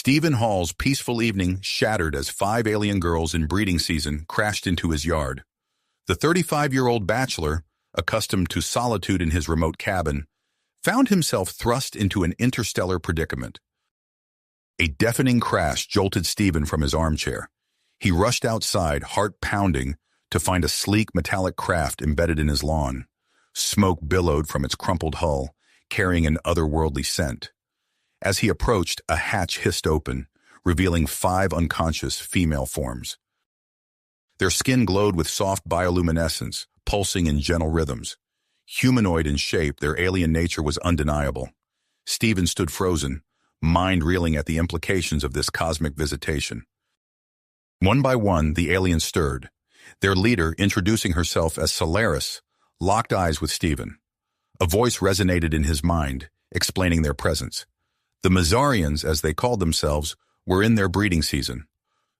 Stephen Hall's peaceful evening shattered as 5 alien girls in breeding season crashed into his yard. The 35-year-old bachelor, accustomed to solitude in his remote cabin, found himself thrust into an interstellar predicament. A deafening crash jolted Stephen from his armchair. He rushed outside, heart pounding, to find a sleek metallic craft embedded in his lawn. Smoke billowed from its crumpled hull, carrying an otherworldly scent. As he approached, a hatch hissed open, revealing 5 unconscious female forms. Their skin glowed with soft bioluminescence, pulsing in gentle rhythms. Humanoid in shape, their alien nature was undeniable. Stephen stood frozen, mind reeling at the implications of this cosmic visitation. One by one, the aliens stirred. Their leader, introducing herself as Solaris, locked eyes with Stephen. A voice resonated in his mind, explaining their presence. The Mazarians, as they called themselves, were in their breeding season.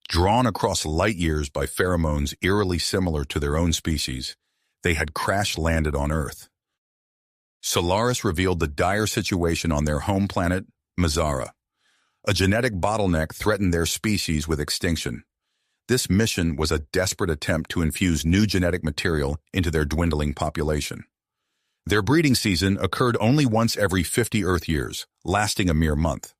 Drawn across light years by pheromones eerily similar to their own species, they had crash-landed on Earth. Solaris revealed the dire situation on their home planet, Mazara. A genetic bottleneck threatened their species with extinction. This mission was a desperate attempt to infuse new genetic material into their dwindling population. Their breeding season occurred only once every 50 Earth years, lasting a mere month.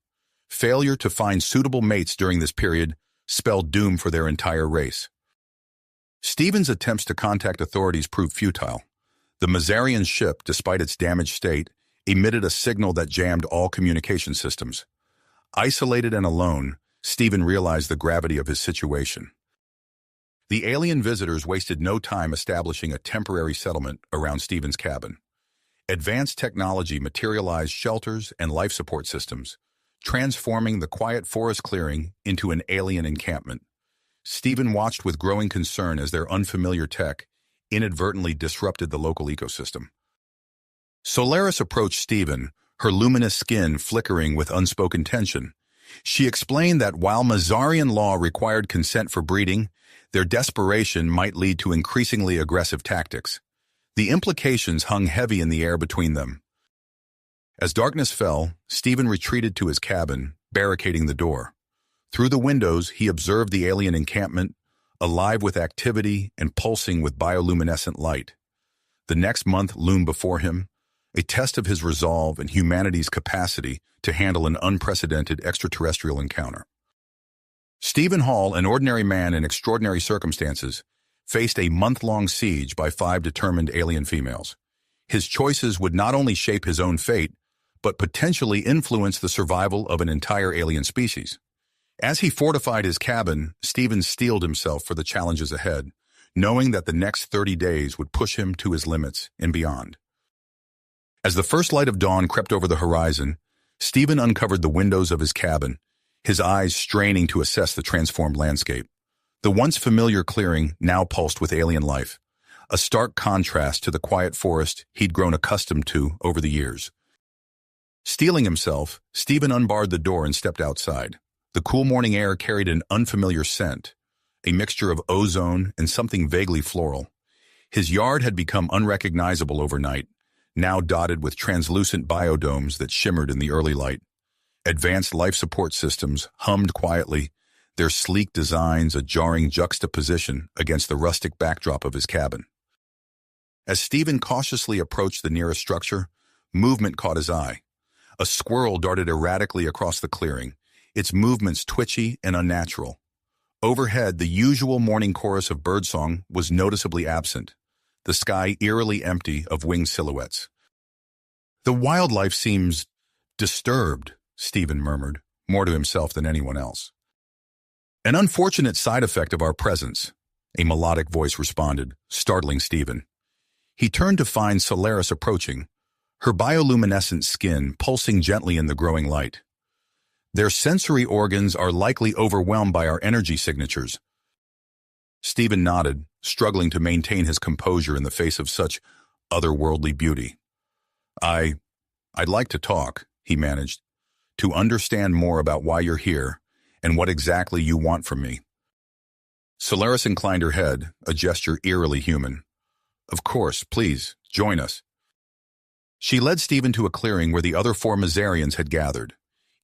Failure to find suitable mates during this period spelled doom for their entire race. Stephen's attempts to contact authorities proved futile. The Mazarian ship, despite its damaged state, emitted a signal that jammed all communication systems. Isolated and alone, Stephen realized the gravity of his situation. The alien visitors wasted no time establishing a temporary settlement around Stephen's cabin. Advanced technology materialized shelters and life support systems, transforming the quiet forest clearing into an alien encampment. Stephen watched with growing concern as their unfamiliar tech inadvertently disrupted the local ecosystem. Solaris approached Stephen, her luminous skin flickering with unspoken tension. She explained that while Mazarian law required consent for breeding, their desperation might lead to increasingly aggressive tactics. The implications hung heavy in the air between them. As darkness fell, Stephen retreated to his cabin, barricading the door. Through the windows, he observed the alien encampment, alive with activity and pulsing with bioluminescent light. The next month loomed before him, a test of his resolve and humanity's capacity to handle an unprecedented extraterrestrial encounter. Stephen Hall, an ordinary man in extraordinary circumstances, faced a month-long siege by 5 determined alien females. His choices would not only shape his own fate, but potentially influence the survival of an entire alien species. As he fortified his cabin, Stephen steeled himself for the challenges ahead, knowing that the next 30 days would push him to his limits and beyond. As the first light of dawn crept over the horizon, Stephen uncovered the windows of his cabin, his eyes straining to assess the transformed landscape. The once familiar clearing now pulsed with alien life, a stark contrast to the quiet forest he'd grown accustomed to over the years. Steeling himself, Stephen unbarred the door and stepped outside. The cool morning air carried an unfamiliar scent, a mixture of ozone and something vaguely floral. His yard had become unrecognizable overnight, now dotted with translucent biodomes that shimmered in the early light. Advanced life support systems hummed quietly, their sleek designs a jarring juxtaposition against the rustic backdrop of his cabin. As Stephen cautiously approached the nearest structure, movement caught his eye. A squirrel darted erratically across the clearing, its movements twitchy and unnatural. Overhead, the usual morning chorus of birdsong was noticeably absent, the sky eerily empty of winged silhouettes. "The wildlife seems disturbed," Stephen murmured, more to himself than anyone else. "An unfortunate side effect of our presence," a melodic voice responded, startling Stephen. He turned to find Solaris approaching, her bioluminescent skin pulsing gently in the growing light. "Their sensory organs are likely overwhelmed by our energy signatures." Stephen nodded, struggling to maintain his composure in the face of such otherworldly beauty. I'd like to talk," he managed, "to understand more about why you're here and what exactly you want from me." Solaris inclined her head, a gesture eerily human. "Of course, please, join us." She led Stephen to a clearing where the other 4 Mazarians had gathered.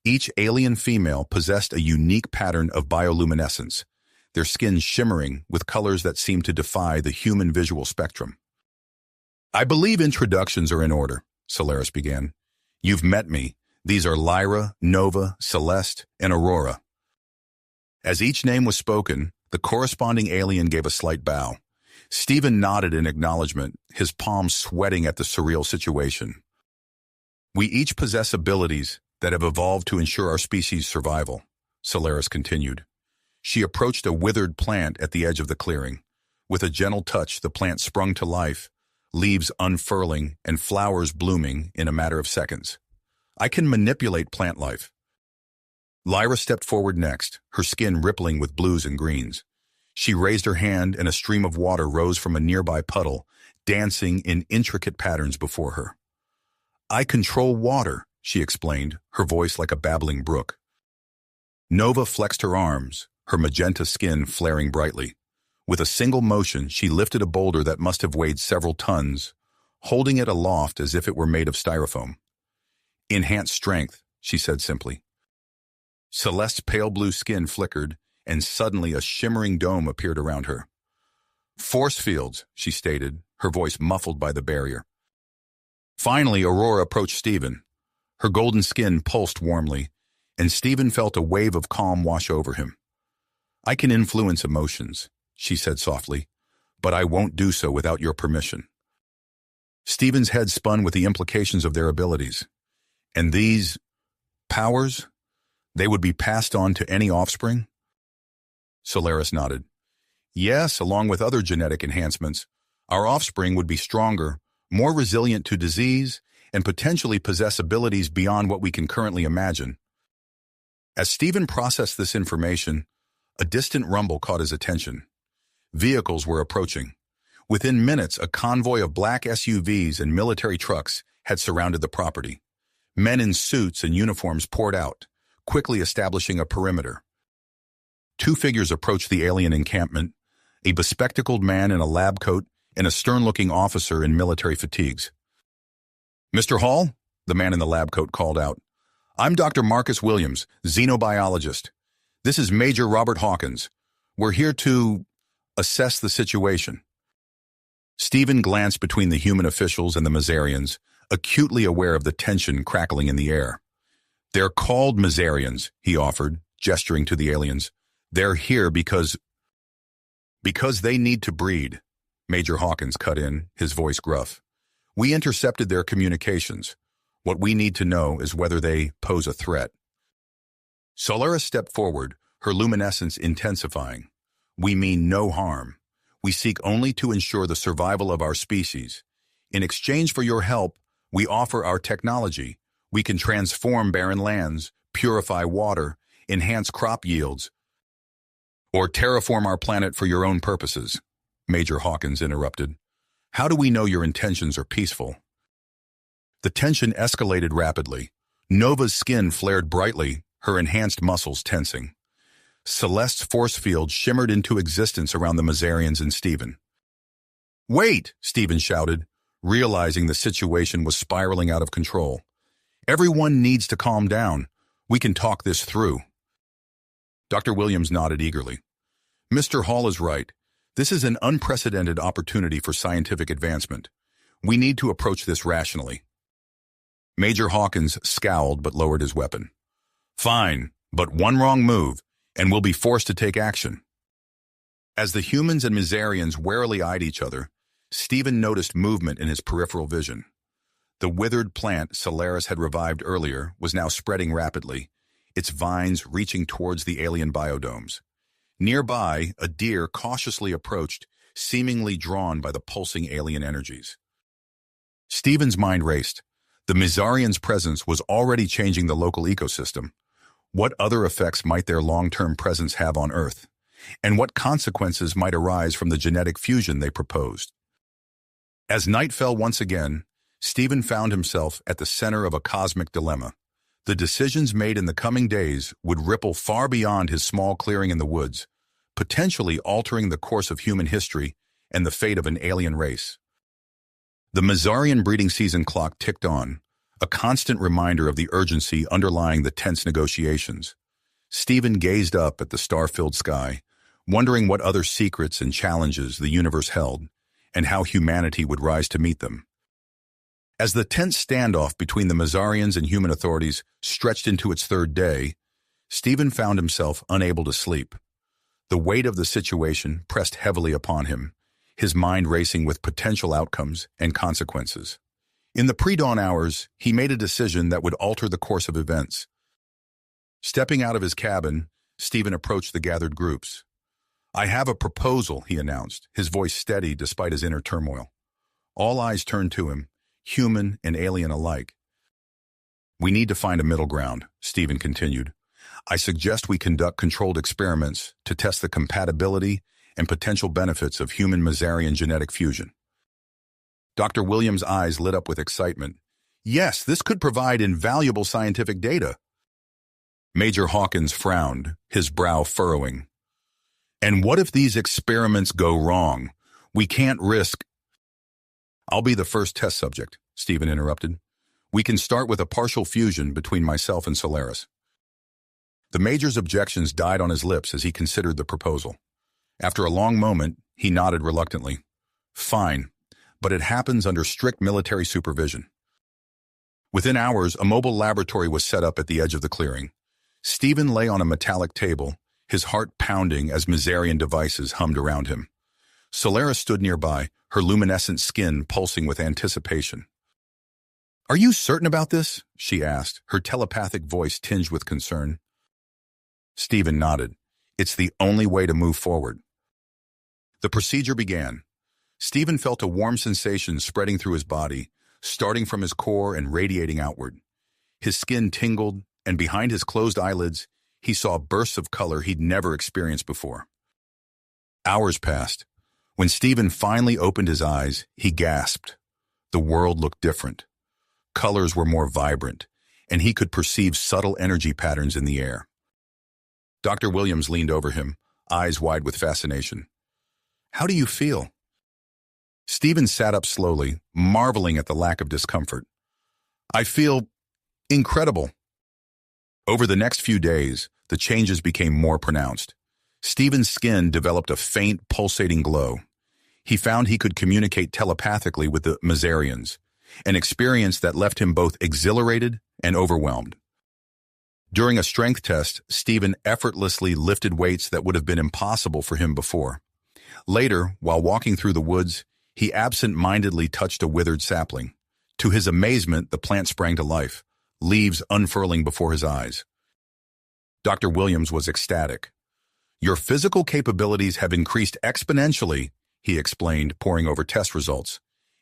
Each alien female possessed a unique pattern of bioluminescence, their skin shimmering with colors that seemed to defy the human visual spectrum. "I believe introductions are in order," Solaris began. "You've met me. These are Lyra, Nova, Celeste, and Aurora." As each name was spoken, the corresponding alien gave a slight bow. Stephen nodded in acknowledgement, his palms sweating at the surreal situation. "We each possess abilities that have evolved to ensure our species' survival," Solaris continued. She approached a withered plant at the edge of the clearing. With a gentle touch, the plant sprung to life, leaves unfurling and flowers blooming in a matter of seconds. "I can manipulate plant life." Lyra stepped forward next, her skin rippling with blues and greens. She raised her hand and a stream of water rose from a nearby puddle, dancing in intricate patterns before her. "I control water," she explained, her voice like a babbling brook. Nova flexed her arms, her magenta skin flaring brightly. With a single motion, she lifted a boulder that must have weighed several tons, holding it aloft as if it were made of styrofoam. "Enhanced strength," she said simply. Celeste's pale blue skin flickered, and suddenly a shimmering dome appeared around her. "Force fields," she stated, her voice muffled by the barrier. Finally, Aurora approached Stephen. Her golden skin pulsed warmly, and Stephen felt a wave of calm wash over him. "I can influence emotions," she said softly, "but I won't do so without your permission." Stephen's head spun with the implications of their abilities. "And these powers, they would be passed on to any offspring?" Solaris nodded. "Yes, along with other genetic enhancements, our offspring would be stronger, more resilient to disease, and potentially possess abilities beyond what we can currently imagine." As Stephen processed this information, a distant rumble caught his attention. Vehicles were approaching. Within minutes, a convoy of black SUVs and military trucks had surrounded the property. Men in suits and uniforms poured out, quickly establishing a perimeter. Two figures approached the alien encampment, a bespectacled man in a lab coat and a stern-looking officer in military fatigues. "Mr. Hall," the man in the lab coat called out, "I'm Dr. Marcus Williams, xenobiologist. This is Major Robert Hawkins. We're here to assess the situation." Stephen glanced between the human officials and the Mazarians, acutely aware of the tension crackling in the air. "They're called Mazarians," he offered, gesturing to the aliens. "They're here because they need to breed," Major Hawkins cut in, his voice gruff. "We intercepted their communications. What we need to know is whether they pose a threat." Solaris stepped forward, her luminescence intensifying. "We mean no harm. We seek only to ensure the survival of our species. In exchange for your help, we offer our technology. We can transform barren lands, purify water, enhance crop yields, or terraform our planet for your own purposes," Major Hawkins interrupted. "How do we know your intentions are peaceful?" The tension escalated rapidly. Nova's skin flared brightly, her enhanced muscles tensing. Celeste's force field shimmered into existence around the Mazarians and Stephen. "Wait!" Stephen shouted, realizing the situation was spiraling out of control. "Everyone needs to calm down. We can talk this through." Dr. Williams nodded eagerly. "Mr. Hall is right. This is an unprecedented opportunity for scientific advancement. We need to approach this rationally." Major Hawkins scowled but lowered his weapon. "Fine, but one wrong move, and we'll be forced to take action." As the humans and Mazarians warily eyed each other, Stephen noticed movement in his peripheral vision. The withered plant Solaris had revived earlier was now spreading rapidly, its vines reaching towards the alien biodomes. Nearby, a deer cautiously approached, seemingly drawn by the pulsing alien energies. Stephen's mind raced. The Mazarians' presence was already changing the local ecosystem. What other effects might their long-term presence have on Earth? And what consequences might arise from the genetic fusion they proposed? As night fell once again, Stephen found himself at the center of a cosmic dilemma. The decisions made in the coming days would ripple far beyond his small clearing in the woods, potentially altering the course of human history and the fate of an alien race. The Mazarian breeding season clock ticked on, a constant reminder of the urgency underlying the tense negotiations. Stephen gazed up at the star-filled sky, wondering what other secrets and challenges the universe held, and how humanity would rise to meet them. As the tense standoff between the Mazarians and human authorities stretched into its third day, Stephen found himself unable to sleep. The weight of the situation pressed heavily upon him, his mind racing with potential outcomes and consequences. In the pre-dawn hours, he made a decision that would alter the course of events. Stepping out of his cabin, Stephen approached the gathered groups. "I have a proposal," he announced, his voice steady despite his inner turmoil. All eyes turned to him, human and alien alike. "We need to find a middle ground," Stephen continued. "I suggest we conduct controlled experiments to test the compatibility and potential benefits of human-Mazarian genetic fusion." Dr. Williams' eyes lit up with excitement. "Yes, this could provide invaluable scientific data." Major Hawkins frowned, his brow furrowing. "And what if these experiments go wrong? We can't risk—" "I'll be the first test subject," Stephen interrupted. "We can start with a partial fusion between myself and Solaris." The Major's objections died on his lips as he considered the proposal. After a long moment, he nodded reluctantly. "Fine, but it happens under strict military supervision." Within hours, a mobile laboratory was set up at the edge of the clearing. Stephen lay on a metallic table, his heart pounding as Mazarian devices hummed around him. Solaris stood nearby, her luminescent skin pulsing with anticipation. "Are you certain about this?" she asked, her telepathic voice tinged with concern. Stephen nodded. "It's the only way to move forward." The procedure began. Stephen felt a warm sensation spreading through his body, starting from his core and radiating outward. His skin tingled, and behind his closed eyelids, he saw bursts of color he'd never experienced before. Hours passed. When Stephen finally opened his eyes, he gasped. The world looked different. Colors were more vibrant, and he could perceive subtle energy patterns in the air. Dr. Williams leaned over him, eyes wide with fascination. "How do you feel?" Stephen sat up slowly, marveling at the lack of discomfort. "I feel incredible." Over the next few days, the changes became more pronounced. Stephen's skin developed a faint, pulsating glow. He found he could communicate telepathically with the Mazarians, an experience that left him both exhilarated and overwhelmed. During a strength test, Stephen effortlessly lifted weights that would have been impossible for him before. Later, while walking through the woods, he absent-mindedly touched a withered sapling. To his amazement, the plant sprang to life, leaves unfurling before his eyes. Dr. Williams was ecstatic. "Your physical capabilities have increased exponentially," he explained, poring over test results.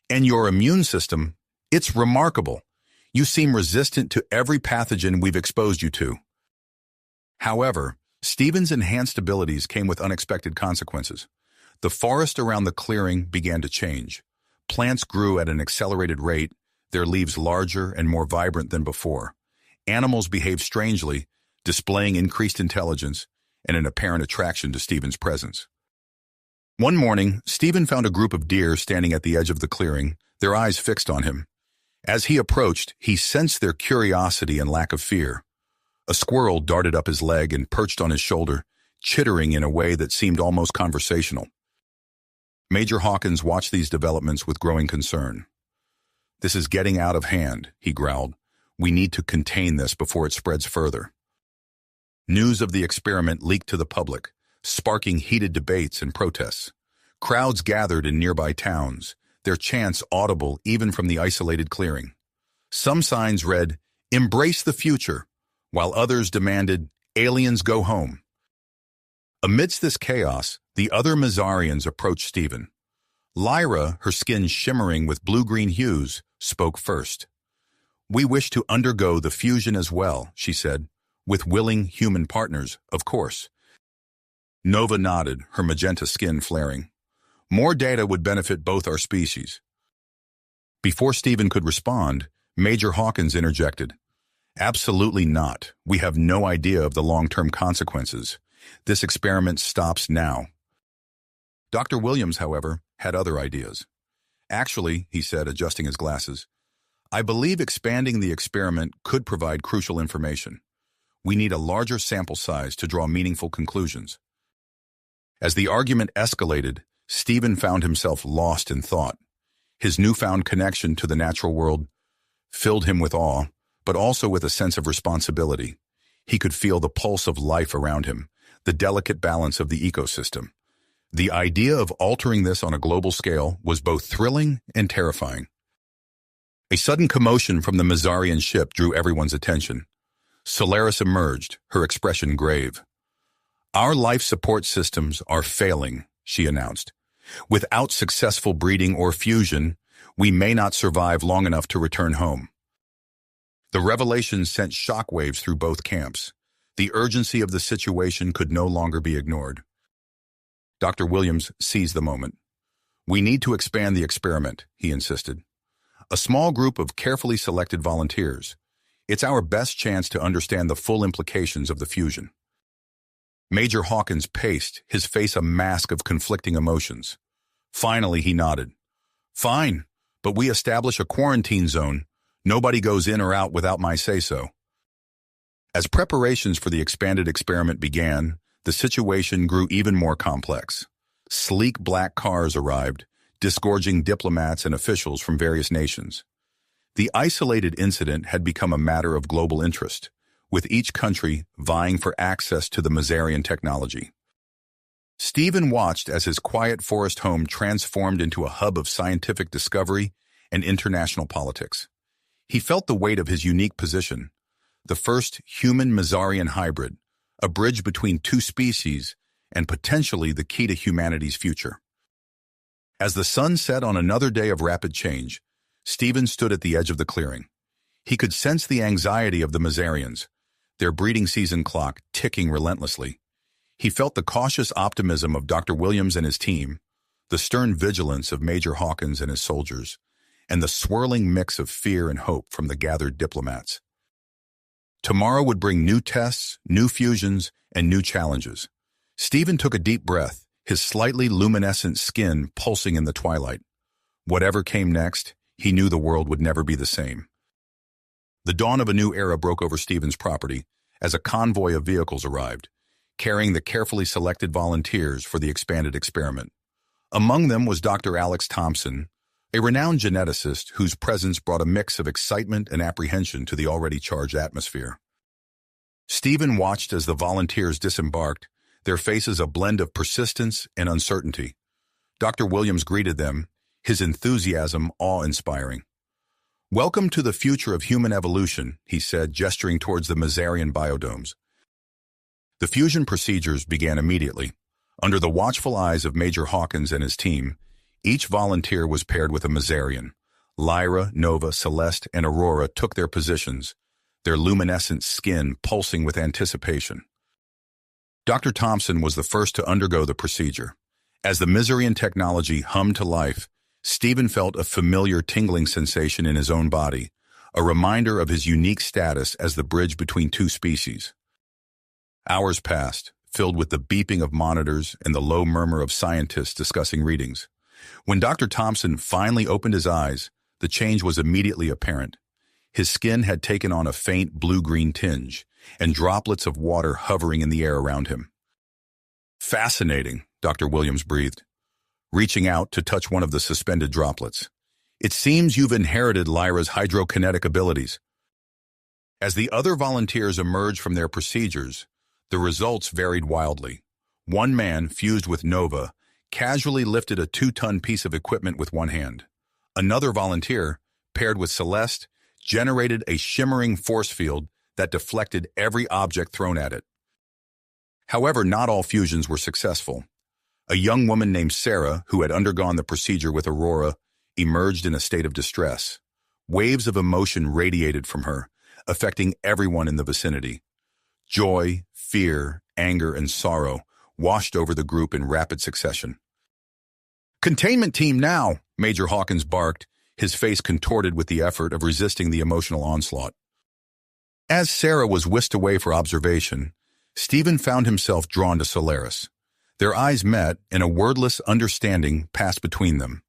"And your immune system, it's remarkable. You seem resistant to every pathogen we've exposed you to." However, Stephen's enhanced abilities came with unexpected consequences. The forest around the clearing began to change. Plants grew at an accelerated rate, their leaves larger and more vibrant than before. Animals behaved strangely, displaying increased intelligence and an apparent attraction to Stephen's presence. One morning, Stephen found a group of deer standing at the edge of the clearing, their eyes fixed on him. As he approached, he sensed their curiosity and lack of fear. A squirrel darted up his leg and perched on his shoulder, chittering in a way that seemed almost conversational. Major Hawkins watched these developments with growing concern. "This is getting out of hand," he growled. "We need to contain this before it spreads further." News of the experiment leaked to the public, sparking heated debates and protests. Crowds gathered in nearby towns, their chants audible even from the isolated clearing. Some signs read, "Embrace the future," while others demanded, "Aliens go home." Amidst this chaos, the other Mazarians approached Stephen. Lyra, her skin shimmering with blue-green hues, spoke first. "We wish to undergo the fusion as well," she said, "with willing human partners, of course." Nova nodded, her magenta skin flaring. "More data would benefit both our species." Before Stephen could respond, Major Hawkins interjected. "Absolutely not. We have no idea of the long-term consequences. This experiment stops now." Dr. Williams, however, had other ideas. "Actually," he said, adjusting his glasses, I believe expanding the experiment could provide crucial information. We need a larger sample size to draw meaningful conclusions. As the argument escalated, Stephen found himself lost in thought. His newfound connection to the natural world filled him with awe, but also with a sense of responsibility. He could feel the pulse of life around him, the delicate balance of the ecosystem. The idea of altering this on a global scale was both thrilling and terrifying. A sudden commotion from the Mazarian ship drew everyone's attention. Solaris emerged, her expression grave. "Our life support systems are failing," she announced. "Without successful breeding or fusion, we may not survive long enough to return home." The revelation sent shockwaves through both camps. The urgency of the situation could no longer be ignored. Dr. Williams seized the moment. "We need to expand the experiment," he insisted. "A small group of carefully selected volunteers. It's our best chance to understand the full implications of the fusion." Major Hawkins paced, his face a mask of conflicting emotions. Finally, he nodded. "Fine, but we establish a quarantine zone. Nobody goes in or out without my say-so." As preparations for the expanded experiment began, the situation grew even more complex. Sleek black cars arrived, disgorging diplomats and officials from various nations. The isolated incident had become a matter of global interest, with each country vying for access to the Mazarian technology. Stephen watched as his quiet forest home transformed into a hub of scientific discovery and international politics. He felt the weight of his unique position, the first human-Mazarian hybrid, a bridge between two species and potentially the key to humanity's future. As the sun set on another day of rapid change, Stephen stood at the edge of the clearing. He could sense the anxiety of the Mazarians, their breeding season clock ticking relentlessly. He felt the cautious optimism of Dr. Williams and his team, the stern vigilance of Major Hawkins and his soldiers, and the swirling mix of fear and hope from the gathered diplomats. Tomorrow would bring new tests, new fusions, and new challenges. Stephen took a deep breath, his slightly luminescent skin pulsing in the twilight. Whatever came next, he knew the world would never be the same. The dawn of a new era broke over Stephen's property as a convoy of vehicles arrived, carrying the carefully selected volunteers for the expanded experiment. Among them was Dr. Alex Thompson, a renowned geneticist whose presence brought a mix of excitement and apprehension to the already charged atmosphere. Stephen watched as the volunteers disembarked, their faces a blend of persistence and uncertainty. Dr. Williams greeted them, his enthusiasm awe-inspiring. "Welcome to the future of human evolution," he said, gesturing towards the Mazarian biodomes. The fusion procedures began immediately. Under the watchful eyes of Major Hawkins and his team, each volunteer was paired with a Mazarian. Lyra, Nova, Celeste, and Aurora took their positions, their luminescent skin pulsing with anticipation. Dr. Thompson was the first to undergo the procedure. As the Mazarian technology hummed to life, Stephen felt a familiar tingling sensation in his own body, a reminder of his unique status as the bridge between two species. Hours passed, filled with the beeping of monitors and the low murmur of scientists discussing readings. When Dr. Thompson finally opened his eyes, the change was immediately apparent. His skin had taken on a faint blue-green tinge, and droplets of water hovering in the air around him. "Fascinating," Dr. Williams breathed, reaching out to touch one of the suspended droplets. "It seems you've inherited Lyra's hydrokinetic abilities." As the other volunteers emerged from their procedures, the results varied wildly. One man, fused with Nova, casually lifted a 2-ton piece of equipment with one hand. Another volunteer, paired with Celeste, generated a shimmering force field that deflected every object thrown at it. However, not all fusions were successful. A young woman named Sarah, who had undergone the procedure with Aurora, emerged in a state of distress. Waves of emotion radiated from her, affecting everyone in the vicinity. Joy, fear, anger, and sorrow washed over the group in rapid succession. "Containment team now!" Major Hawkins barked, his face contorted with the effort of resisting the emotional onslaught. As Sarah was whisked away for observation, Stephen found himself drawn to Solaris. Their eyes met, and a wordless understanding passed between them.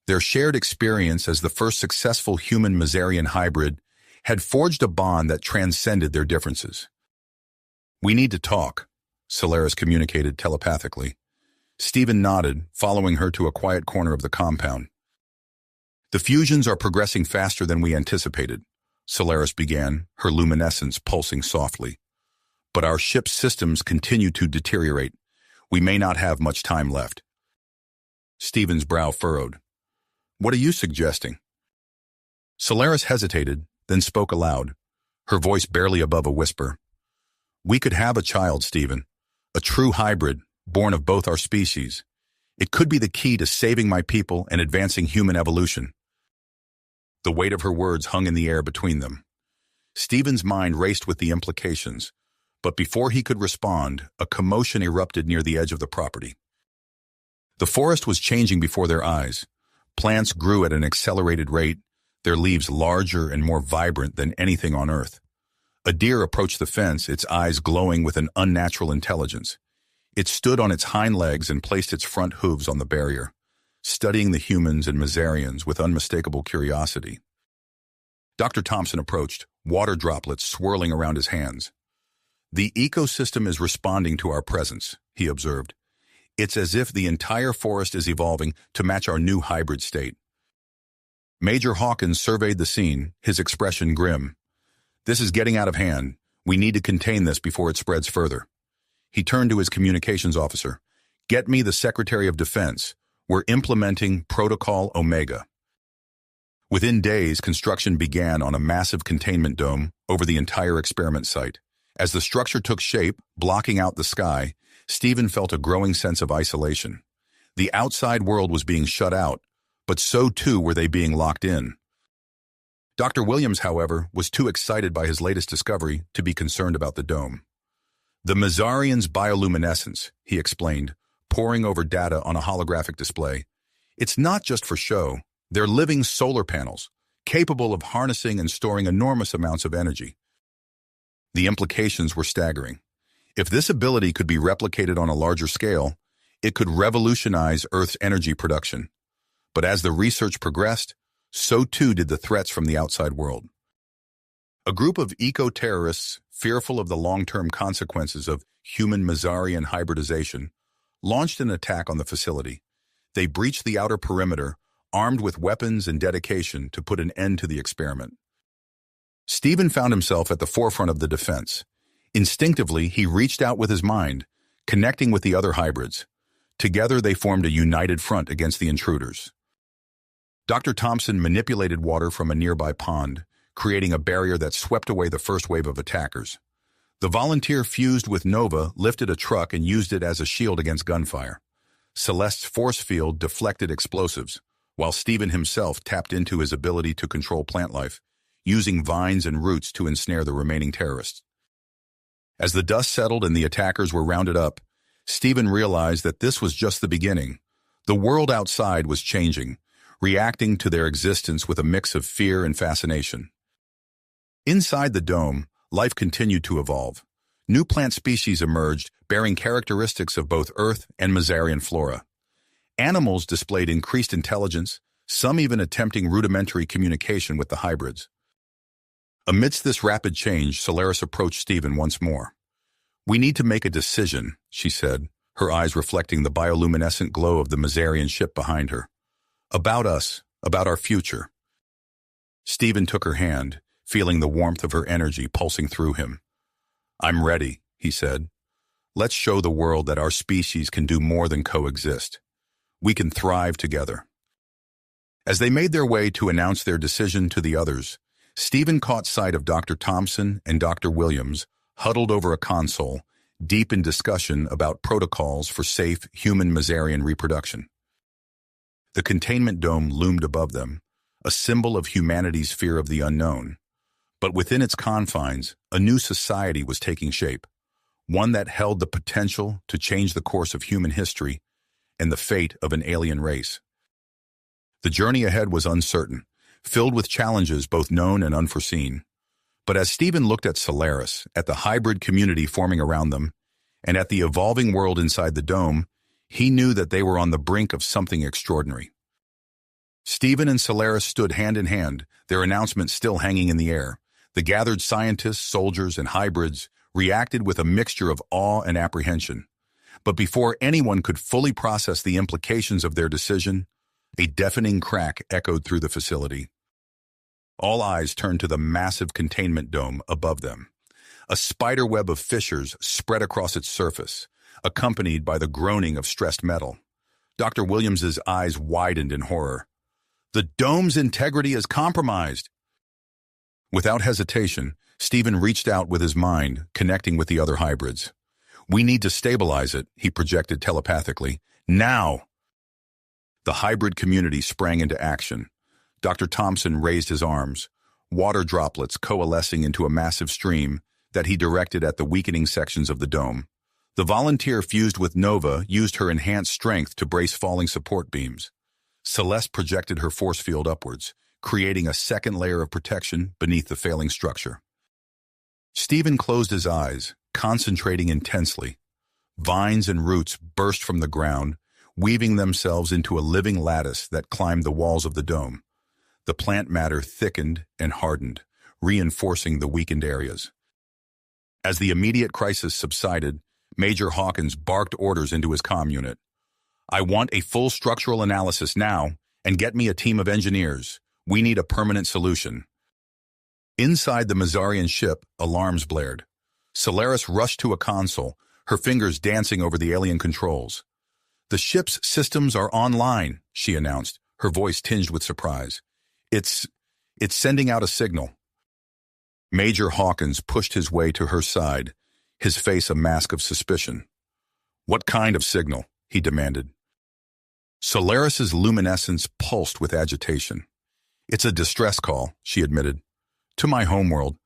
Their shared experience as the first successful human-Mazarian hybrid had forged a bond that transcended their differences. "We need to talk," Solaris communicated telepathically. Stephen nodded, following her to a quiet corner of the compound. "The fusions are progressing faster than we anticipated," Solaris began, her luminescence pulsing softly. "But our ship's systems continue to deteriorate. We may not have much time left." Stephen's brow furrowed. "What are you suggesting?" Solaris hesitated, then spoke aloud, her voice barely above a whisper. "We could have a child, Stephen. A true hybrid, born of both our species. It could be the key to saving my people and advancing human evolution." The weight of her words hung in the air between them. Stephen's mind raced with the implications, but before he could respond, a commotion erupted near the edge of the property. The forest was changing before their eyes. Plants grew at an accelerated rate, their leaves larger and more vibrant than anything on Earth. A deer approached the fence, its eyes glowing with an unnatural intelligence. It stood on its hind legs and placed its front hooves on the barrier, studying the humans and Mazarians with unmistakable curiosity. Dr. Thompson approached, water droplets swirling around his hands. "The ecosystem is responding to our presence," he observed. "It's as if the entire forest is evolving to match our new hybrid state." Major Hawkins surveyed the scene, his expression grim. "This is getting out of hand. We need to contain this before it spreads further." He turned to his communications officer. "Get me the Secretary of Defense. We're implementing Protocol Omega." Within days, construction began on a massive containment dome over the entire experiment site. As the structure took shape, blocking out the sky, Stephen felt a growing sense of isolation. The outside world was being shut out, but so too were they being locked in. Dr. Williams, however, was too excited by his latest discovery to be concerned about the dome. "The Mazarians' bioluminescence," he explained, poring over data on a holographic display. "It's not just for show. They're living solar panels, capable of harnessing and storing enormous amounts of energy." The implications were staggering. If this ability could be replicated on a larger scale, it could revolutionize Earth's energy production. But as the research progressed, so too did the threats from the outside world. A group of eco-terrorists, fearful of the long-term consequences of human-Mazarian hybridization, launched an attack on the facility. They breached the outer perimeter, armed with weapons and dedication to put an end to the experiment. Stephen found himself at the forefront of the defense. Instinctively, he reached out with his mind, connecting with the other hybrids. Together, they formed a united front against the intruders. Dr. Thompson manipulated water from a nearby pond, creating a barrier that swept away the first wave of attackers. The volunteer fused with Nova, lifted a truck, and used it as a shield against gunfire. Celeste's force field deflected explosives, while Stephen himself tapped into his ability to control plant life, using vines and roots to ensnare the remaining terrorists. As the dust settled and the attackers were rounded up, Stephen realized that this was just the beginning. The world outside was changing, reacting to their existence with a mix of fear and fascination. Inside the dome, life continued to evolve. New plant species emerged, bearing characteristics of both Earth and Mazarian flora. Animals displayed increased intelligence, some even attempting rudimentary communication with the hybrids. Amidst this rapid change, Solaris approached Stephen once more. "We need to make a decision," she said, her eyes reflecting the bioluminescent glow of the Mazarian ship behind her. "About us, about our future." Stephen took her hand, feeling the warmth of her energy pulsing through him. "I'm ready," he said. "Let's show the world that our species can do more than coexist. We can thrive together." As they made their way to announce their decision to the others, Stephen caught sight of Dr. Thompson and Dr. Williams huddled over a console, deep in discussion about protocols for safe human Mazarian reproduction. The containment dome loomed above them, a symbol of humanity's fear of the unknown. But within its confines, a new society was taking shape, one that held the potential to change the course of human history and the fate of an alien race. The journey ahead was uncertain, filled with challenges both known and unforeseen. But as Stephen looked at Solaris, at the hybrid community forming around them, and at the evolving world inside the dome, he knew that they were on the brink of something extraordinary. Stephen and Solaris stood hand in hand, their announcement still hanging in the air. The gathered scientists, soldiers, and hybrids reacted with a mixture of awe and apprehension. But before anyone could fully process the implications of their decision, a deafening crack echoed through the facility. All eyes turned to the massive containment dome above them. A spiderweb of fissures spread across its surface, accompanied by the groaning of stressed metal. Dr. Williams's eyes widened in horror. The dome's integrity is compromised. Without hesitation, Stephen reached out with his mind, connecting with the other hybrids. We need to stabilize it, he projected telepathically. Now! The hybrid community sprang into action. Dr. Thompson raised his arms, water droplets coalescing into a massive stream that he directed at the weakening sections of the dome. The volunteer fused with Nova used her enhanced strength to brace falling support beams. Celeste projected her force field upwards, creating a second layer of protection beneath the failing structure. Stephen closed his eyes, concentrating intensely. Vines and roots burst from the ground, weaving themselves into a living lattice that climbed the walls of the dome. The plant matter thickened and hardened, reinforcing the weakened areas. As the immediate crisis subsided, Major Hawkins barked orders into his comm unit. I want a full structural analysis now, and get me a team of engineers. We need a permanent solution. Inside the Mazarian ship, alarms blared. Solaris rushed to a console, her fingers dancing over the alien controls. The ship's systems are online, she announced, her voice tinged with surprise. It's sending out a signal. Major Hawkins pushed his way to her side, his face a mask of suspicion. What kind of signal? He demanded. Solaris's luminescence pulsed with agitation. It's a distress call, she admitted. To my homeworld.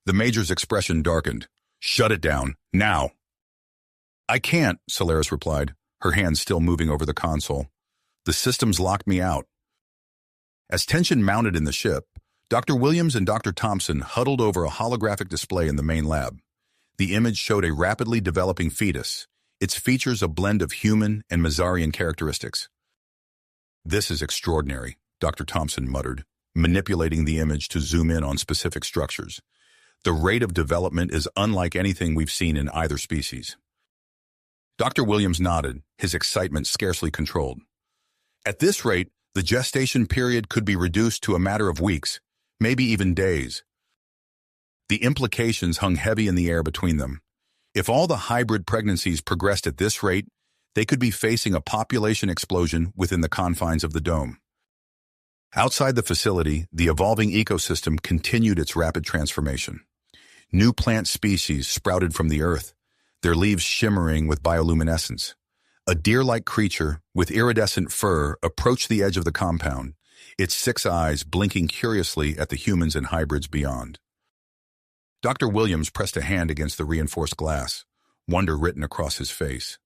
The Major's expression darkened. Shut it down, now. I can't, Solaris replied, her hands still moving over the console. The systems locked me out. As tension mounted in the ship, Dr. Williams and Dr. Thompson huddled over a holographic display in the main lab. The image showed a rapidly developing fetus, its features a blend of human and Mazarian characteristics. This is extraordinary, Dr. Thompson muttered, manipulating the image to zoom in on specific structures. The rate of development is unlike anything we've seen in either species. Dr. Williams nodded, his excitement scarcely controlled. At this rate, the gestation period could be reduced to a matter of weeks, maybe even days. The implications hung heavy in the air between them. If all the hybrid pregnancies progressed at this rate, they could be facing a population explosion within the confines of the dome. Outside the facility, the evolving ecosystem continued its rapid transformation. New plant species sprouted from the earth, their leaves shimmering with bioluminescence. A deer-like creature with iridescent fur approached the edge of the compound, its 6 eyes blinking curiously at the humans and hybrids beyond. Dr. Williams pressed a hand against the reinforced glass, wonder written across his face.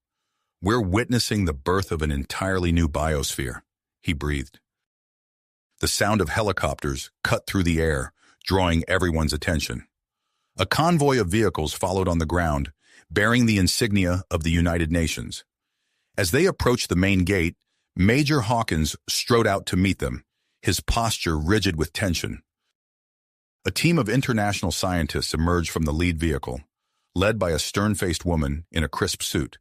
We're witnessing the birth of an entirely new biosphere, he breathed. The sound of helicopters cut through the air, drawing everyone's attention. A convoy of vehicles followed on the ground, bearing the insignia of the United Nations. As they approached the main gate, Major Hawkins strode out to meet them, his posture rigid with tension. A team of international scientists emerged from the lead vehicle, led by a stern-faced woman in a crisp suit.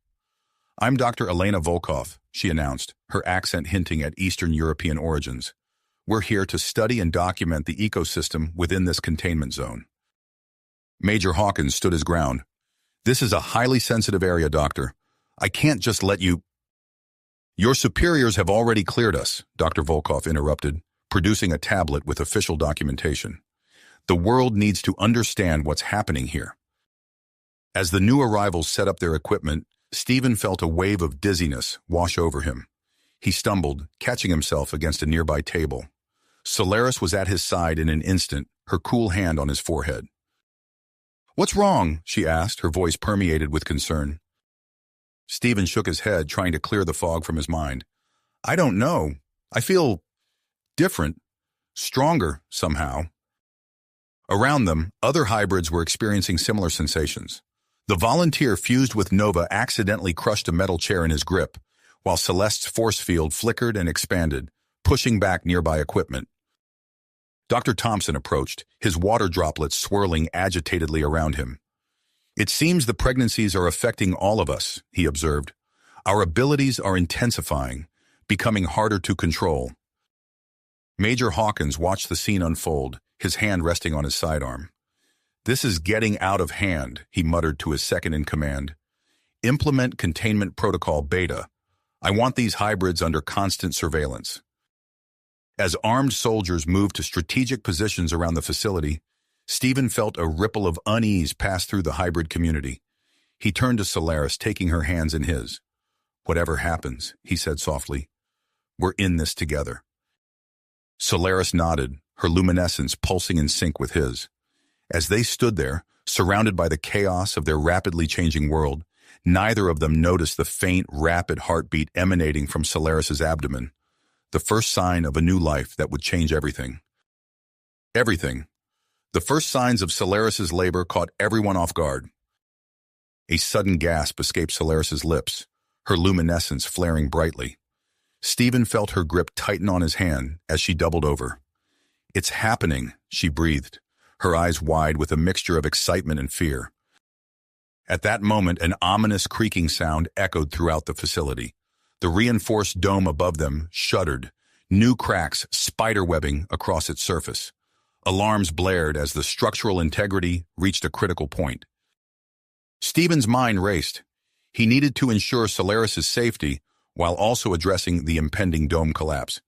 I'm Dr. Elena Volkov, she announced, her accent hinting at Eastern European origins. We're here to study and document the ecosystem within this containment zone. Major Hawkins stood his ground. This is a highly sensitive area, Doctor. I can't just let you... Your superiors have already cleared us, Dr. Volkov interrupted, producing a tablet with official documentation. The world needs to understand what's happening here. As the new arrivals set up their equipment, Stephen felt a wave of dizziness wash over him. He stumbled, catching himself against a nearby table. Solaris was at his side in an instant, her cool hand on his forehead. What's wrong? She asked, her voice permeated with concern. Stephen shook his head, trying to clear the fog from his mind. I don't know. I feel different, stronger somehow. Around them, other hybrids were experiencing similar sensations. The volunteer fused with Nova accidentally crushed a metal chair in his grip, while Celeste's force field flickered and expanded, pushing back nearby equipment. Dr. Thompson approached, his water droplets swirling agitatedly around him. "It seems the pregnancies are affecting all of us," he observed. "Our abilities are intensifying, becoming harder to control." Major Hawkins watched the scene unfold, his hand resting on his sidearm. "This is getting out of hand," he muttered to his second-in-command. "Implement containment protocol beta. I want these hybrids under constant surveillance." As armed soldiers moved to strategic positions around the facility, Stephen felt a ripple of unease pass through the hybrid community. He turned to Solaris, taking her hands in his. "Whatever happens," he said softly, "we're in this together." Solaris nodded, her luminescence pulsing in sync with his. As they stood there, surrounded by the chaos of their rapidly changing world, neither of them noticed the faint, rapid heartbeat emanating from Solaris's abdomen, the first sign of a new life that would change everything. Everything. The first signs of Solaris's labor caught everyone off guard. A sudden gasp escaped Solaris's lips, her luminescence flaring brightly. Stephen felt her grip tighten on his hand as she doubled over. "It's happening," she breathed, her eyes wide with a mixture of excitement and fear. At that moment, an ominous creaking sound echoed throughout the facility. The reinforced dome above them shuddered, new cracks spiderwebbing across its surface. Alarms blared as the structural integrity reached a critical point. Stephen's mind raced. He needed to ensure Solaris's safety while also addressing the impending dome collapse.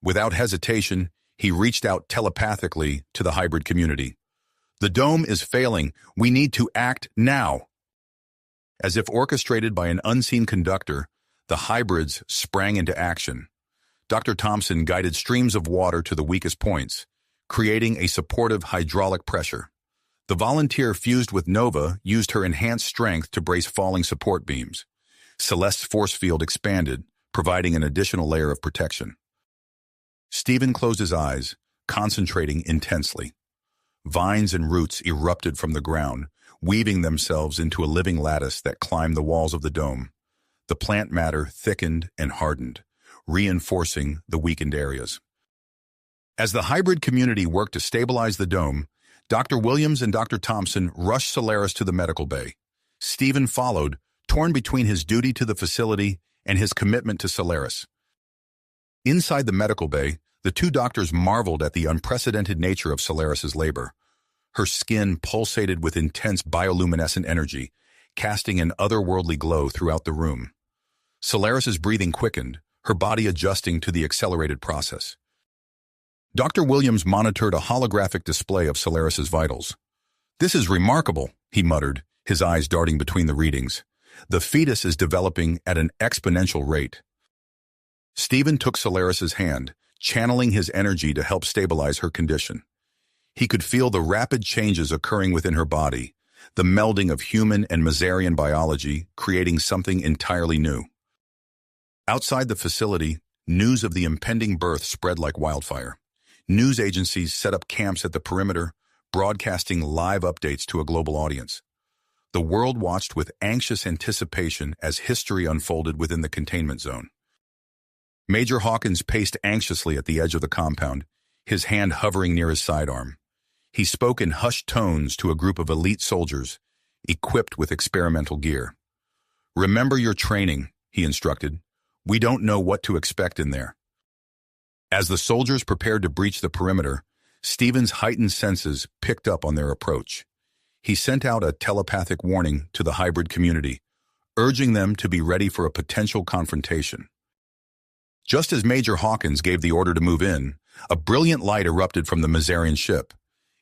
Without hesitation, he reached out telepathically to the hybrid community. "The dome is failing. We need to act now." As if orchestrated by an unseen conductor, the hybrids sprang into action. Dr. Thompson guided streams of water to the weakest points, creating a supportive hydraulic pressure. The volunteer fused with Nova used her enhanced strength to brace falling support beams. Celeste's force field expanded, providing an additional layer of protection. Stephen closed his eyes, concentrating intensely. Vines and roots erupted from the ground, weaving themselves into a living lattice that climbed the walls of the dome. The plant matter thickened and hardened, reinforcing the weakened areas. As the hybrid community worked to stabilize the dome, Dr. Williams and Dr. Thompson rushed Solaris to the medical bay. Stephen followed, torn between his duty to the facility and his commitment to Solaris. Inside the medical bay, the two doctors marveled at the unprecedented nature of Solaris's labor. Her skin pulsated with intense bioluminescent energy, casting an otherworldly glow throughout the room. Solaris's breathing quickened, her body adjusting to the accelerated process. Dr. Williams monitored a holographic display of Solaris's vitals. "This is remarkable," he muttered, his eyes darting between the readings. "The fetus is developing at an exponential rate." Stephen took Solaris's hand, channeling his energy to help stabilize her condition. He could feel the rapid changes occurring within her body, the melding of human and Mazarian biology, creating something entirely new. Outside the facility, news of the impending birth spread like wildfire. News agencies set up camps at the perimeter, broadcasting live updates to a global audience. The world watched with anxious anticipation as history unfolded within the containment zone. Major Hawkins paced anxiously at the edge of the compound, his hand hovering near his sidearm. He spoke in hushed tones to a group of elite soldiers, equipped with experimental gear. "Remember your training," he instructed. "We don't know what to expect in there." As the soldiers prepared to breach the perimeter, Stephen's heightened senses picked up on their approach. He sent out a telepathic warning to the hybrid community, urging them to be ready for a potential confrontation. Just as Major Hawkins gave the order to move in, a brilliant light erupted from the Mazarian ship.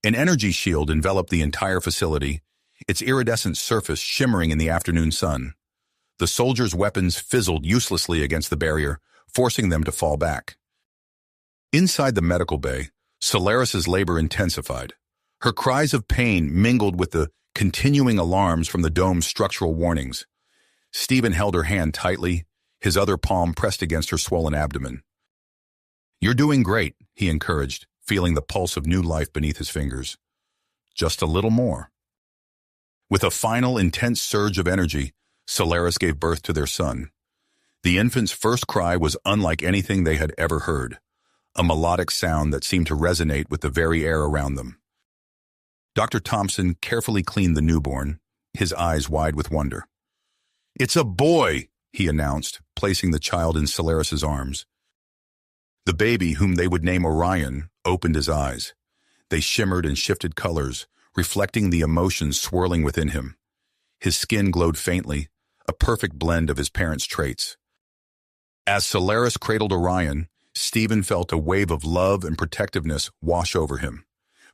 An energy shield enveloped the entire facility, its iridescent surface shimmering in the afternoon sun. The soldiers' weapons fizzled uselessly against the barrier, forcing them to fall back. Inside the medical bay, Solaris's labor intensified. Her cries of pain mingled with the continuing alarms from the dome's structural warnings. Stephen held her hand tightly, his other palm pressed against her swollen abdomen. "You're doing great," he encouraged, feeling the pulse of new life beneath his fingers. "Just a little more." With a final intense surge of energy, Solaris gave birth to their son. The infant's first cry was unlike anything they had ever heard, a melodic sound that seemed to resonate with the very air around them. Dr. Thompson carefully cleaned the newborn, his eyes wide with wonder. "It's a boy," he announced, placing the child in Solaris's arms. The baby, whom they would name Orion, opened his eyes. They shimmered and shifted colors, reflecting the emotions swirling within him. His skin glowed faintly, a perfect blend of his parents' traits. As Solaris cradled Orion, Stephen felt a wave of love and protectiveness wash over him.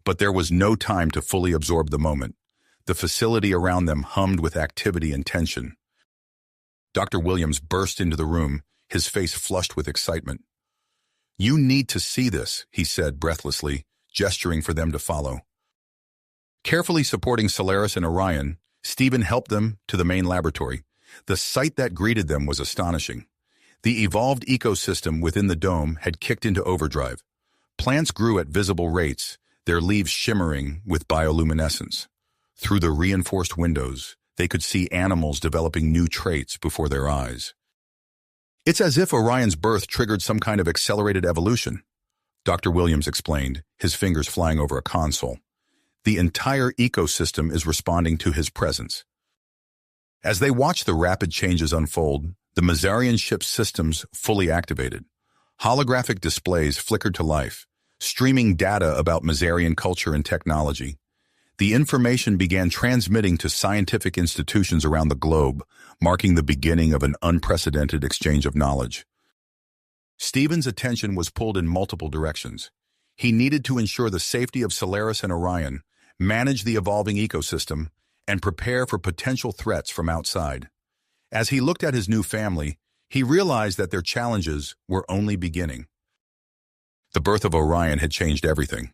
But there was no time to fully absorb the moment. The facility around them hummed with activity and tension. Dr. Williams burst into the room, his face flushed with excitement. "You need to see this," he said breathlessly, gesturing for them to follow. Carefully supporting Solaris and Orion, Stephen helped them to the main laboratory. The sight that greeted them was astonishing. The evolved ecosystem within the dome had kicked into overdrive. Plants grew at visible rates, their leaves shimmering with bioluminescence. Through the reinforced windows, they could see animals developing new traits before their eyes. "It's as if Orion's birth triggered some kind of accelerated evolution," Dr. Williams explained, his fingers flying over a console. "The entire ecosystem is responding to his presence." As they watched the rapid changes unfold, the Mazarian ship's systems fully activated. Holographic displays flickered to life, streaming data about Mazarian culture and technology. The information began transmitting to scientific institutions around the globe, marking the beginning of an unprecedented exchange of knowledge. Stephen's attention was pulled in multiple directions. He needed to ensure the safety of Solaris and Orion, manage the evolving ecosystem, and prepare for potential threats from outside. As he looked at his new family, he realized that their challenges were only beginning. The birth of Orion had changed everything.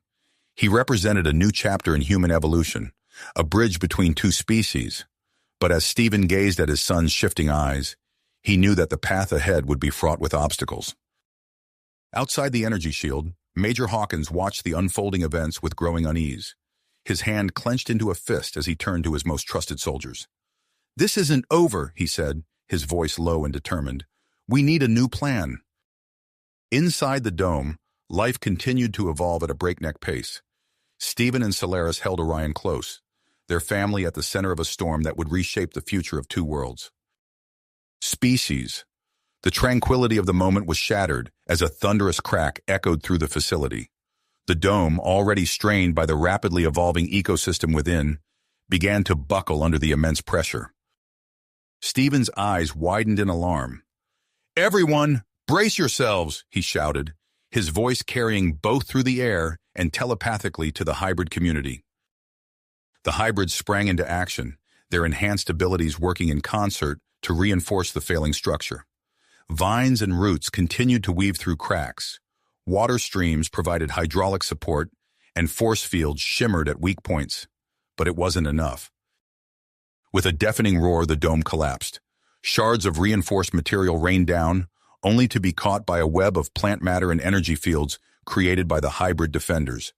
He represented a new chapter in human evolution, a bridge between two species. But as Stephen gazed at his son's shifting eyes, he knew that the path ahead would be fraught with obstacles. Outside the energy shield, Major Hawkins watched the unfolding events with growing unease. His hand clenched into a fist as he turned to his most trusted soldiers. "This isn't over," he said, his voice low and determined. "We need a new plan." Inside the dome, life continued to evolve at a breakneck pace. Stephen and Solaris held Orion close, their family at the center of a storm that would reshape the future of two worlds. Species. The tranquility of the moment was shattered as a thunderous crack echoed through the facility. The dome, already strained by the rapidly evolving ecosystem within, began to buckle under the immense pressure. Stephen's eyes widened in alarm. "Everyone, brace yourselves," he shouted, his voice carrying both through the air and telepathically to the hybrid community. The hybrids sprang into action, their enhanced abilities working in concert to reinforce the failing structure. Vines and roots continued to weave through cracks. Water streams provided hydraulic support, and force fields shimmered at weak points. But it wasn't enough. With a deafening roar, the dome collapsed. Shards of reinforced material rained down, only to be caught by a web of plant matter and energy fields created by the hybrid defenders.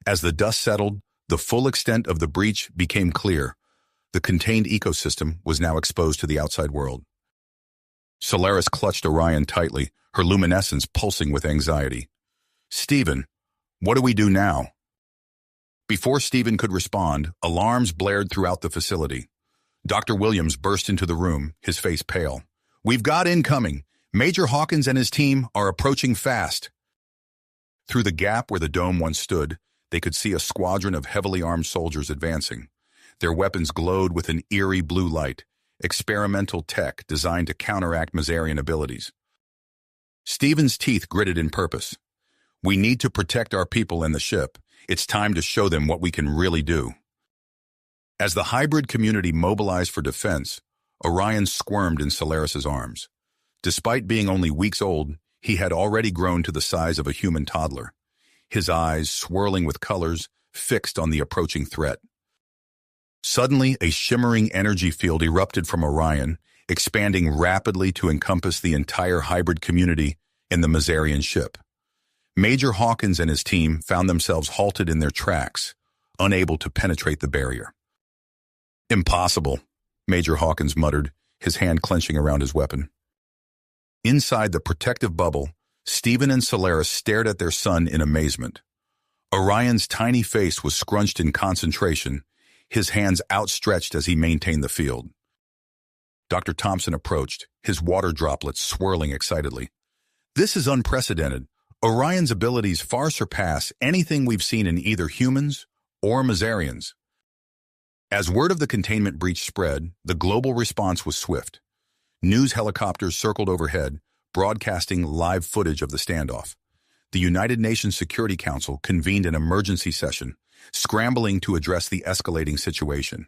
As the dust settled, the full extent of the breach became clear. The contained ecosystem was now exposed to the outside world. Solaris clutched Orion tightly, her luminescence pulsing with anxiety. "Stephen, what do we do now?" Before Stephen could respond, alarms blared throughout the facility. Dr. Williams burst into the room, his face pale. "We've got incoming. Major Hawkins and his team are approaching fast." Through the gap where the dome once stood, they could see a squadron of heavily armed soldiers advancing. Their weapons glowed with an eerie blue light, experimental tech designed to counteract Mazarian abilities. Stephen's teeth gritted in purpose. "We need to protect our people and the ship. It's time to show them what we can really do." As the hybrid community mobilized for defense, Orion squirmed in Solaris's arms. Despite being only weeks old, he had already grown to the size of a human toddler, his eyes swirling with colors fixed on the approaching threat. Suddenly, a shimmering energy field erupted from Orion, expanding rapidly to encompass the entire hybrid community in the Mazarian ship. Major Hawkins and his team found themselves halted in their tracks, unable to penetrate the barrier. "Impossible," Major Hawkins muttered, his hand clenching around his weapon. Inside the protective bubble, Stephen and Solaris stared at their son in amazement. Orion's tiny face was scrunched in concentration, his hands outstretched as he maintained the field. Dr. Thompson approached, his water droplets swirling excitedly. This is unprecedented. Orion's abilities far surpass anything we've seen in either humans or Mazarians. As word of the containment breach spread, the global response was swift. News helicopters circled overhead, broadcasting live footage of the standoff. The United Nations Security Council convened an emergency session, scrambling to address the escalating situation.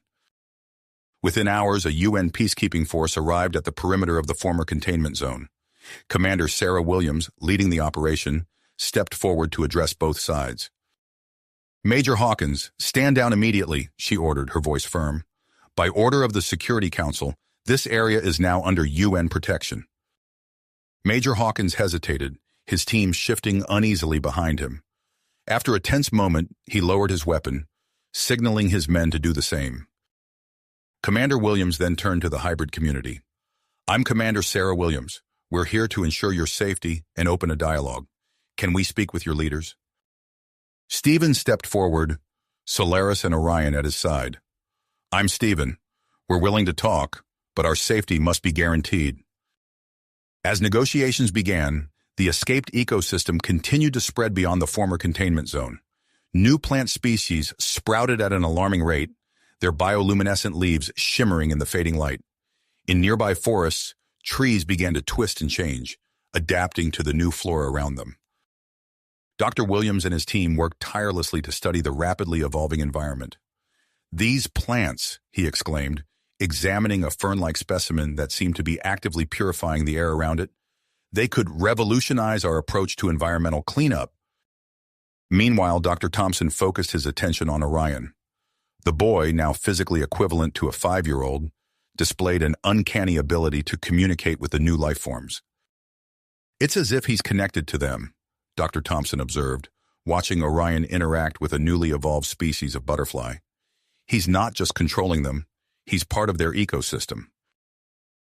Within hours, a UN peacekeeping force arrived at the perimeter of the former containment zone. Commander Sarah Williams, leading the operation, stepped forward to address both sides. Major Hawkins, stand down immediately, she ordered, her voice firm. By order of the Security Council, this area is now under UN protection. Major Hawkins hesitated, his team shifting uneasily behind him. After a tense moment, he lowered his weapon, signaling his men to do the same. Commander Williams then turned to the hybrid community. I'm Commander Sarah Williams. We're here to ensure your safety and open a dialogue. Can we speak with your leaders? Stephen stepped forward, Solaris and Orion at his side. I'm Stephen. We're willing to talk, but our safety must be guaranteed. As negotiations began, the escaped ecosystem continued to spread beyond the former containment zone. New plant species sprouted at an alarming rate, their bioluminescent leaves shimmering in the fading light. In nearby forests, trees began to twist and change, adapting to the new flora around them. Dr. Williams and his team worked tirelessly to study the rapidly evolving environment. These plants, he exclaimed, examining a fern-like specimen that seemed to be actively purifying the air around it, they could revolutionize our approach to environmental cleanup. Meanwhile, Dr. Thompson focused his attention on Orion. The boy, now physically equivalent to a 5-year-old, displayed an uncanny ability to communicate with the new life forms. It's as if he's connected to them, Dr. Thompson observed, watching Orion interact with a newly evolved species of butterfly. He's not just controlling them, he's part of their ecosystem.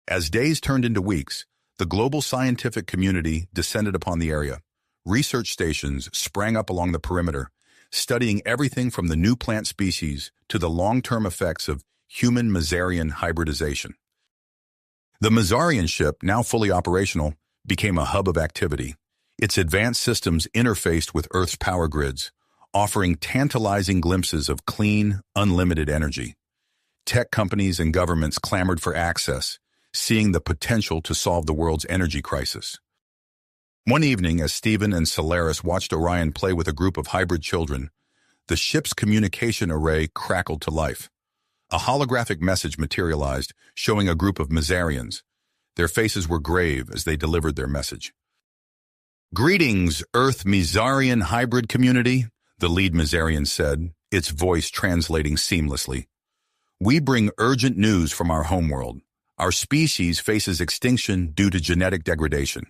As days turned into weeks, the global scientific community descended upon the area. Research stations sprang up along the perimeter, studying everything from the new plant species to the long-term effects of human-Mazarian hybridization. The Mazarian ship, now fully operational, became a hub of activity. Its advanced systems interfaced with Earth's power grids, offering tantalizing glimpses of clean, unlimited energy. Tech companies and governments clamored for access, seeing the potential to solve the world's energy crisis. One evening, as Stephen and Solaris watched Orion play with a group of hybrid children, the ship's communication array crackled to life. A holographic message materialized, showing a group of Mazarians. Their faces were grave as they delivered their message. Greetings, Earth Mazarian hybrid community, the lead Mazarian said, its voice translating seamlessly. We bring urgent news from our homeworld. Our species faces extinction due to genetic degradation.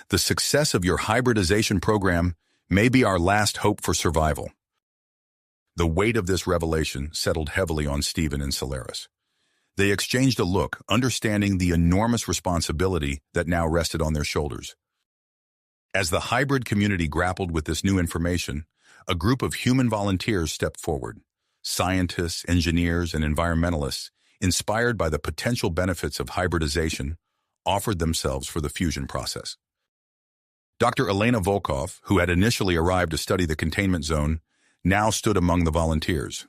The success of your hybridization program may be our last hope for survival. The weight of this revelation settled heavily on Stephen and Solaris. They exchanged a look, understanding the enormous responsibility that now rested on their shoulders. As the hybrid community grappled with this new information, a group of human volunteers stepped forward. Scientists, engineers, and environmentalists, inspired by the potential benefits of hybridization, offered themselves for the fusion process. Dr. Elena Volkov, who had initially arrived to study the containment zone, now stood among the volunteers.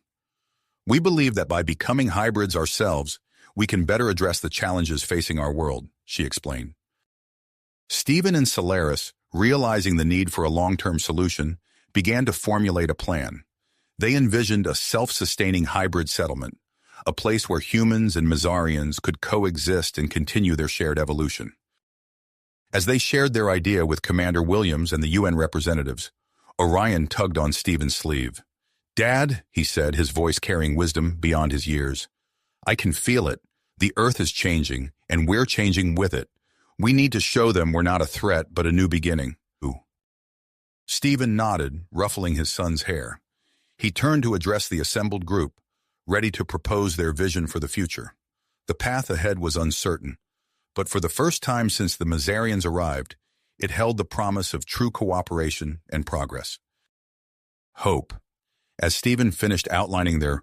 We believe that by becoming hybrids ourselves, we can better address the challenges facing our world, she explained. Stephen and Solaris, realizing the need for a long-term solution, began to formulate a plan. They envisioned a self-sustaining hybrid settlement, a place where humans and Mazarians could coexist and continue their shared evolution. As they shared their idea with Commander Williams and the UN representatives, Orion tugged on Stephen's sleeve. Dad, he said, his voice carrying wisdom beyond his years, I can feel it. The Earth is changing, and we're changing with it. We need to show them we're not a threat, but a new beginning. Ooh. Stephen nodded, ruffling his son's hair. He turned to address the assembled group, ready to propose their vision for the future. The path ahead was uncertain, but for the first time since the Mazarians arrived, It held the promise of true cooperation and progress. Hope. As Stephen finished outlining their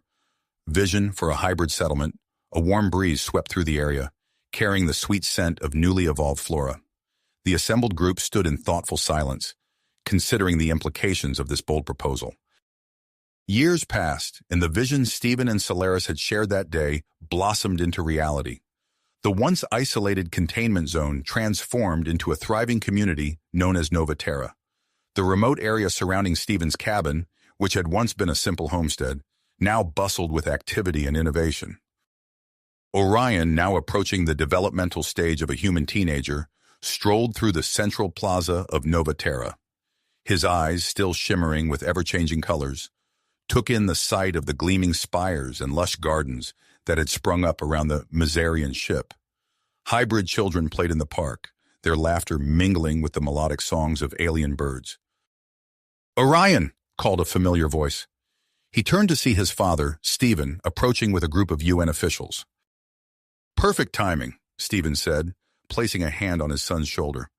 vision for a hybrid settlement, a warm breeze swept through the area, carrying the sweet scent of newly evolved flora. The assembled group stood in thoughtful silence, considering the implications of this bold proposal. Years passed, and the vision Stephen and Solaris had shared that day blossomed into reality. The once isolated containment zone transformed into a thriving community known as Nova Terra. The remote area surrounding Stephen's cabin, which had once been a simple homestead, now bustled with activity and innovation. Orion, now approaching the developmental stage of a human teenager, strolled through the central plaza of Nova Terra. His eyes, still shimmering with ever-changing colors, took in the sight of the gleaming spires and lush gardens that had sprung up around the Mazarian ship. Hybrid children played in the park, their laughter mingling with the melodic songs of alien birds. "Orion!" called a familiar voice. He turned to see his father, Stephen, approaching with a group of UN officials. "Perfect timing," Stephen said, placing a hand on his son's shoulder.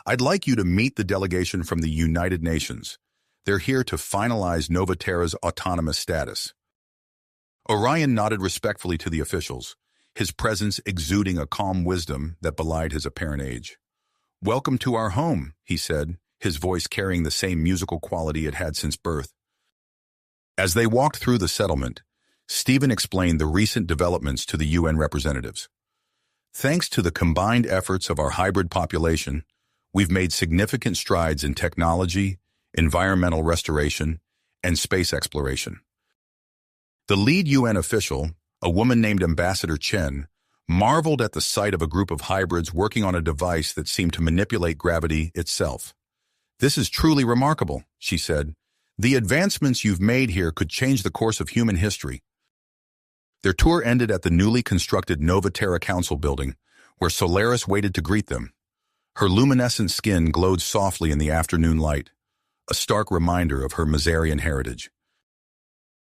"I'd like you to meet the delegation from the United Nations. They're here to finalize Nova Terra's autonomous status." Orion nodded respectfully to the officials, his presence exuding a calm wisdom that belied his apparent age. "Welcome to our home," he said, his voice carrying the same musical quality it had since birth. As they walked through the settlement, Stephen explained the recent developments to the UN representatives. "Thanks to the combined efforts of our hybrid population, we've made significant strides in technology, environmental restoration, and space exploration." The lead UN official, a woman named Ambassador Chen, marveled at the sight of a group of hybrids working on a device that seemed to manipulate gravity itself. "This is truly remarkable," she said. "The advancements you've made here could change the course of human history." Their tour ended at the newly constructed Nova Terra Council building, where Solaris waited to greet them. Her luminescent skin glowed softly in the afternoon light, a stark reminder of her Mazarian heritage.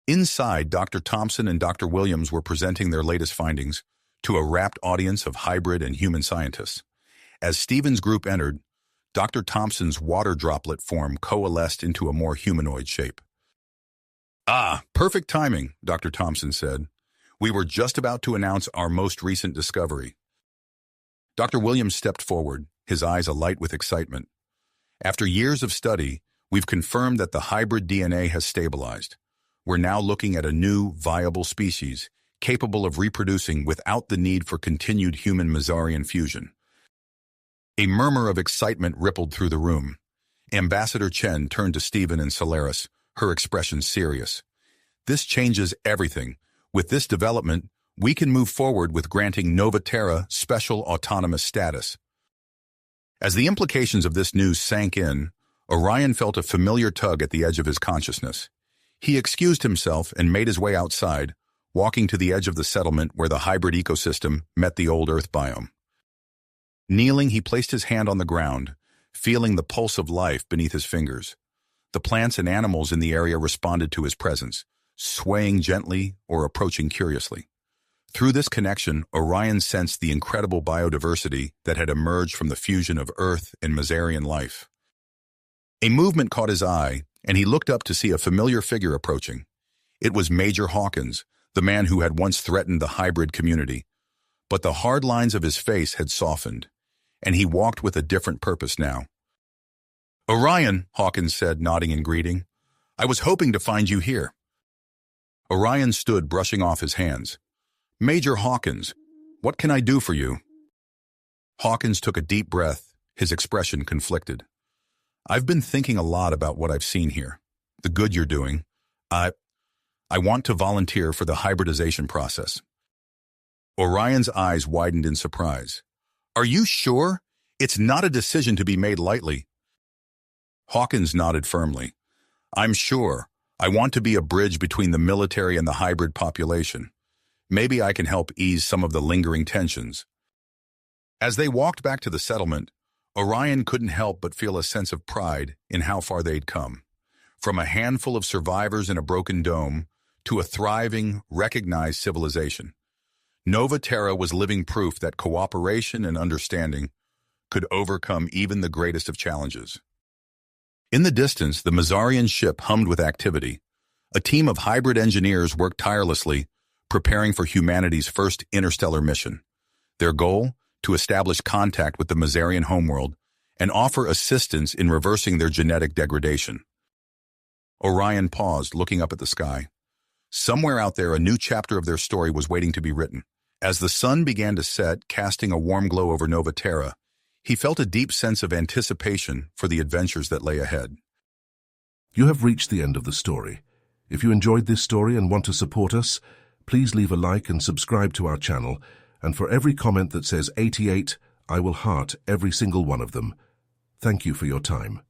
Inside, Dr. Thompson and Dr. Williams were presenting their latest findings to a rapt audience of hybrid and human scientists. As Stephen's group entered, Dr. Thompson's water droplet form coalesced into a more humanoid shape. "Ah, perfect timing," Dr. Thompson said. "We were just about to announce our most recent discovery." Dr. Williams stepped forward, his eyes alight with excitement. "After years of study, we've confirmed that the hybrid DNA has stabilized. We're now looking at a new, viable species, capable of reproducing without the need for continued human-Mazarian fusion." A murmur of excitement rippled through the room. Ambassador Chen turned to Stephen and Solaris, her expression serious. "This changes everything. With this development, we can move forward with granting Nova Terra special autonomous status." As the implications of this news sank in, Orion felt a familiar tug at the edge of his consciousness. He excused himself and made his way outside, walking to the edge of the settlement where the hybrid ecosystem met the old Earth biome. Kneeling, he placed his hand on the ground, feeling the pulse of life beneath his fingers. The plants and animals in the area responded to his presence, swaying gently or approaching curiously. Through this connection, Orion sensed the incredible biodiversity that had emerged from the fusion of Earth and Mazarian life. A movement caught his eye, and he looked up to see a familiar figure approaching. It was Major Hawkins, the man who had once threatened the hybrid community. But the hard lines of his face had softened, and he walked with a different purpose now. "Orion," Hawkins said, nodding in greeting. "I was hoping to find you here." Orion stood, brushing off his hands. "Major Hawkins, what can I do for you?" Hawkins took a deep breath, his expression conflicted. "I've been thinking a lot about what I've seen here, the good you're doing. I want to volunteer for the hybridization process." Orion's eyes widened in surprise. "Are you sure? It's not a decision to be made lightly." Hawkins nodded firmly. "I'm sure. I want to be a bridge between the military and the hybrid population. Maybe I can help ease some of the lingering tensions." As they walked back to the settlement, Orion couldn't help but feel a sense of pride in how far they'd come. From a handful of survivors in a broken dome to a thriving, recognized civilization. Nova Terra was living proof that cooperation and understanding, could overcome even the greatest of challenges. In the distance, the Mazarian ship hummed with activity. A team of hybrid engineers worked tirelessly, preparing for humanity's first interstellar mission. Their goal? To establish contact with the Mazarian homeworld and offer assistance in reversing their genetic degradation. Orion paused, looking up at the sky. Somewhere out there, a new chapter of their story was waiting to be written. As the sun began to set, casting a warm glow over Nova Terra, he felt a deep sense of anticipation for the adventures that lay ahead. You have reached the end of the story. If you enjoyed this story and want to support us, please leave a like and subscribe to our channel, and for every comment that says 88, I will heart every single one of them. Thank you for your time.